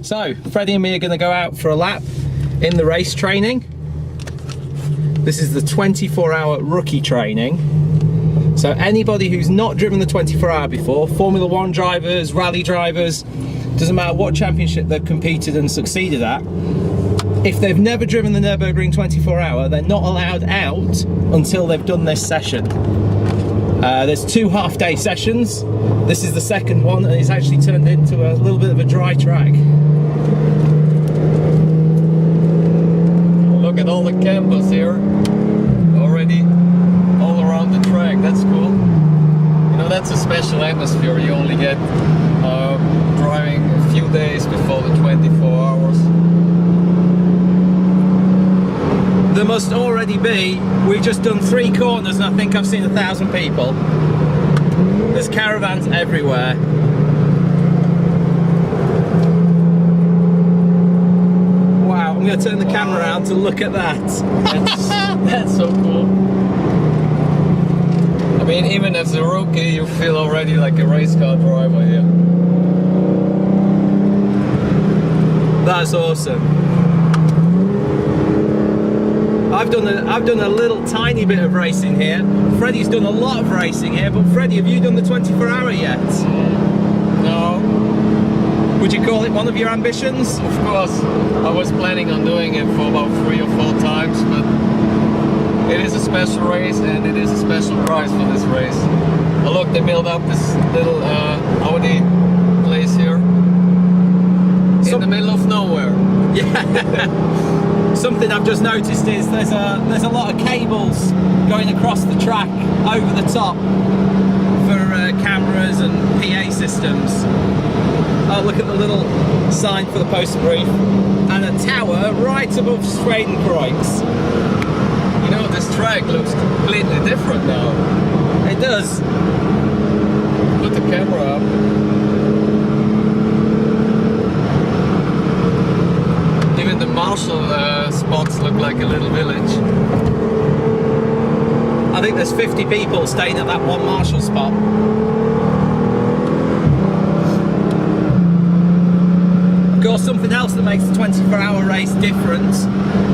So, Freddie and me are going to go out for a lap in the race training. This is the 24-hour rookie training. So anybody who's not driven the 24-hour before, Formula 1 drivers, rally drivers, doesn't matter what championship they've competed and succeeded at, if they've never driven the Nürburgring 24-hour, they're not allowed out until they've done this session. There's 2 half-day sessions. This is the second one, and it's actually turned into a little bit of a dry track. Look at all the campers here already all around the track. That's cool. You know, that's a special atmosphere you only get driving a few days before the 24 hours. There must already be, we've just done 3 corners and I think I've seen 1,000 people. There's caravans everywhere. Wow, I'm going to turn the camera around to look at that. That's so cool. I mean, even as a rookie, you feel already like a race car driver here. That's awesome. I've done a little tiny bit of racing here. Freddie's done a lot of racing here, but Freddie, have you done the 24-hour yet? No. Would you call it one of your ambitions? Of course. I was planning on doing it for about 3 or 4 times, but it is a special race and it is a special prize for this race. Oh look, they built up this little Audi place here in the middle of nowhere. Yeah. Something I've just noticed is there's a lot of cables going across the track over the top for cameras and PA systems. Oh, look at the little sign for the poster brief and a tower right above Schwedenkreuz. You know, this track looks completely different now. It does. Put the camera up. Even the marshal spots look like a little village. I think there's 50 people staying at that one marshal spot. Of course, something else that makes the 24-hour race different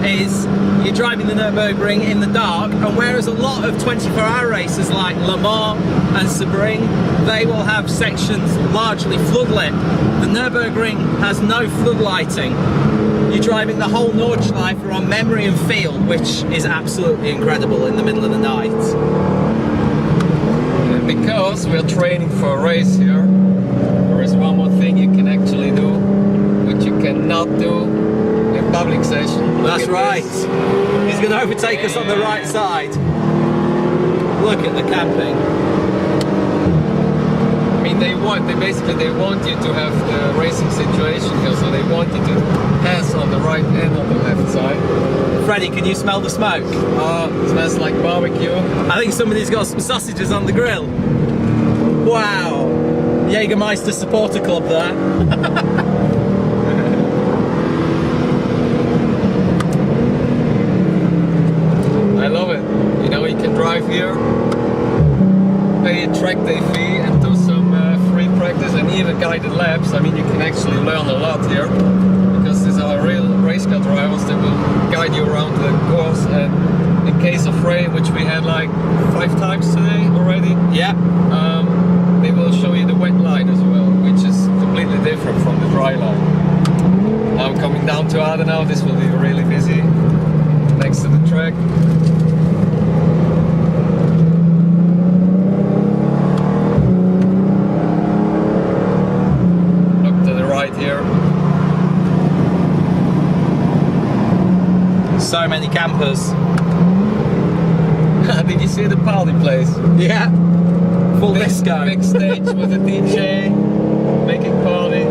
is you're driving the Nürburgring in the dark, and whereas a lot of 24-hour races like Le Mans and Sebring, they will have sections largely floodlit. The Nürburgring has no floodlighting. You're driving the whole Nordschleife on memory and feel, which is absolutely incredible in the middle of the night. And because we're training for a race here, there is one more thing you can actually do, which you cannot do in public session. That's right. He's going to overtake us on the right side. Look at the camping. I mean, they want you to have the racing situation here, so they want you to pass on the right and on the left side. Freddie, can you smell the smoke? It smells like barbecue. I think somebody's got some sausages on the grill. Wow. Jägermeister supporter club there. I love it. You know, you can drive here, pay a track day fee and do some free practice and even guided laps. I mean, you can actually learn a lot here because these are real race car drivers that will guide you around the course, and in case of rain, which we had like 5 times today already, Yeah. they will show you the wet line as well, which is completely different from the dry line. Now coming down to Akademie, this will be really busy next to the track. Look to the right here. So many campers. Did you see the party place? Yeah. Full disco. Big stage with a DJ making party.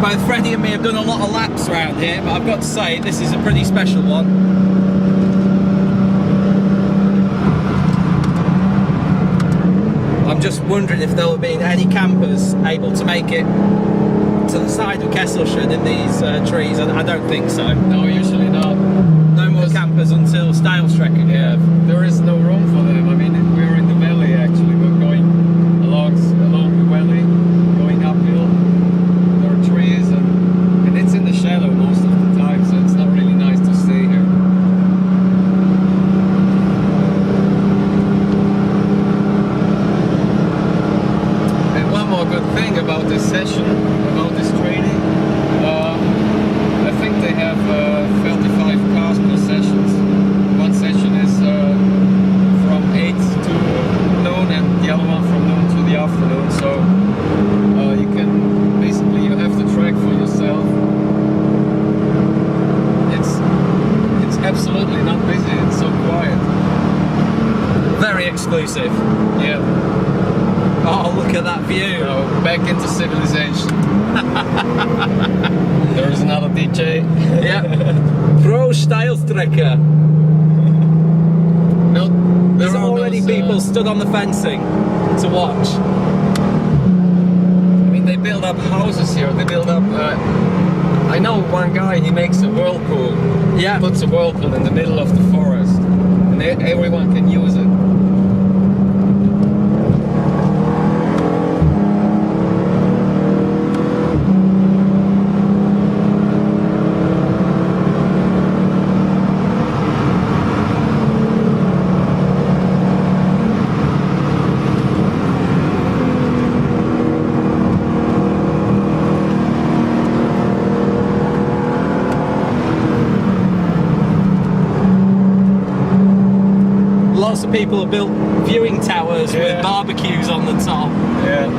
Both Freddie and me have done a lot of laps around here, but I've got to say, this is a pretty special one. I'm just wondering if there will be any campers able to make it to the side of Kesselchen in these trees. I don't think so. No, usually not. No more campers absolutely not busy. It's so quiet. Very exclusive. Yeah. Oh, look at that view. So back into civilization. There is another DJ. Yeah. Pro Stijlstrekker. No, There's there are already those, people stood on the fencing to watch. I mean, they build up houses here. They build up. I know one guy. He makes a whirlpool. Yeah. Puts a whirlpool in the middle of the forest, and everyone can use it. Lots of people have built viewing towers with barbecues on the top. Yeah.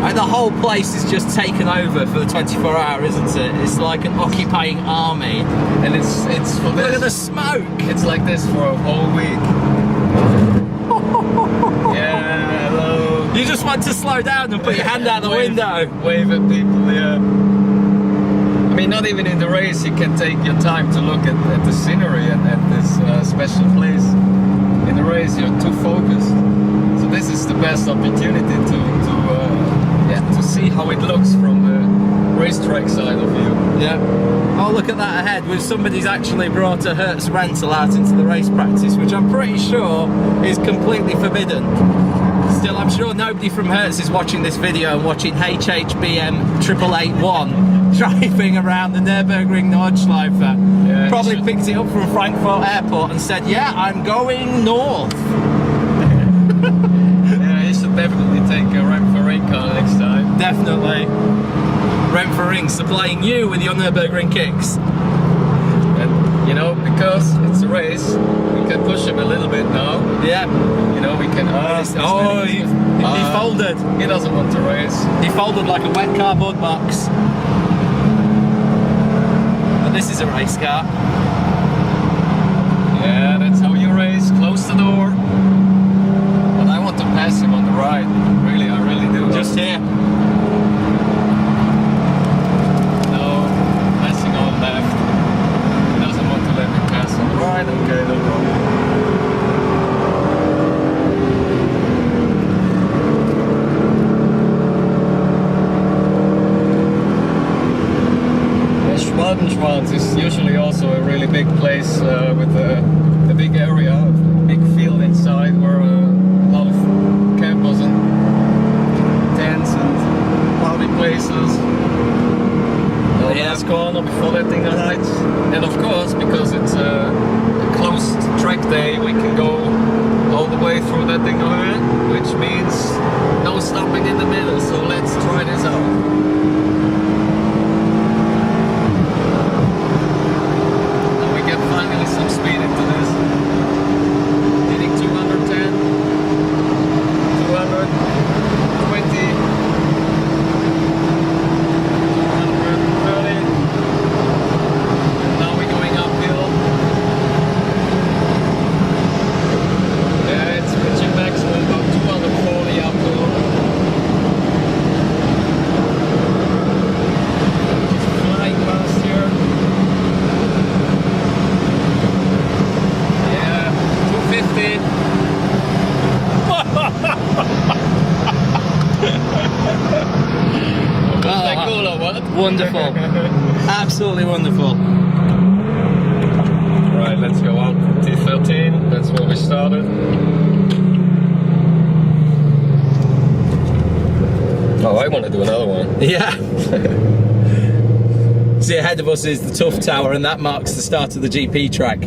And the whole place is just taken over for the 24 hour, isn't it? It's like an occupying army. And it's for this. Look at the smoke! It's like this for a whole week. Yeah, hello. You just want to slow down and put your hand out the window. Wave at people, yeah. I mean, not even in the race, you can take your time to look at the scenery and at this special place. In the race, you're too focused. So this is the best opportunity to see how it looks from the racetrack side of you. Yeah. Oh, look at that ahead. Somebody's actually brought a Hertz rental out into the race practice, which I'm pretty sure is completely forbidden. Still, I'm sure nobody from Hertz is watching this video and watching HHBM 8881 driving around the Nürburgring Nordschleife. Yeah, Probably picked it up from Frankfurt Airport and said, yeah, I'm going north. Yeah, you should definitely take a Rem for Ring car next time. Definitely. Rem for Ring supplying you with your Nürburgring kicks. And, you know, because it's a race, we can push him a little bit now. Yeah. You know, we can... he folded. He doesn't want to race. He folded like a wet cardboard box. But this is a race car. Yeah, that's how you race. Close the door. But I want to pass him on the right. Really, I really do. Just here. No, passing on left. He doesn't want to let me pass on the right. Okay, no problem. Schwanz is usually also a really big place with a big area, a big field inside where a lot of campers and tents and party places. Last corner before letting the lights. And of course, because it's a closed track day, we can go all the way through that thing over there, which means no stopping in the middle. So let's try this out. Finally some speed into this. Hitting 210, 220, 230. And now we're going uphill. Yeah, it's reaching maximum about 240 uphill. Just flying past here. 50. Was that cool or what? Wonderful. Absolutely wonderful. Right, let's go up T13. That's where we started. Oh, I want to do another one. Yeah. See, ahead of us is the Tough Tower, and that marks the start of the GP track.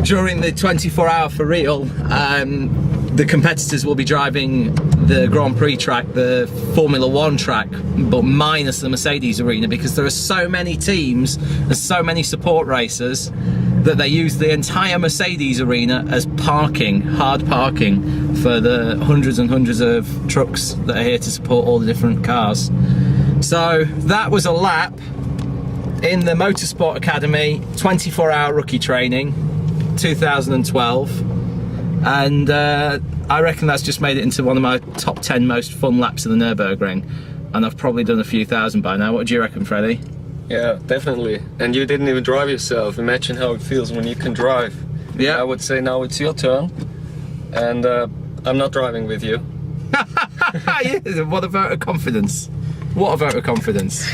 During the 24 hour for real, the competitors will be driving the Grand Prix track, the Formula One track, but minus the Mercedes arena, because there are so many teams and so many support racers that they use the entire Mercedes arena as parking, hard parking, for the hundreds and hundreds of trucks that are here to support all the different cars. So that was a lap in the Motorsport Academy 24-hour rookie training 2012, and I reckon that's just made it into one of my top 10 most fun laps of the Nürburgring, and I've probably done a few thousand by now. What do you reckon, Freddie? Yeah, definitely. And you didn't even drive yourself. Imagine how it feels when you can drive. Yeah. I would say now it's your turn, and I'm not driving with you. Yeah, what a vote of confidence. What a vote of confidence.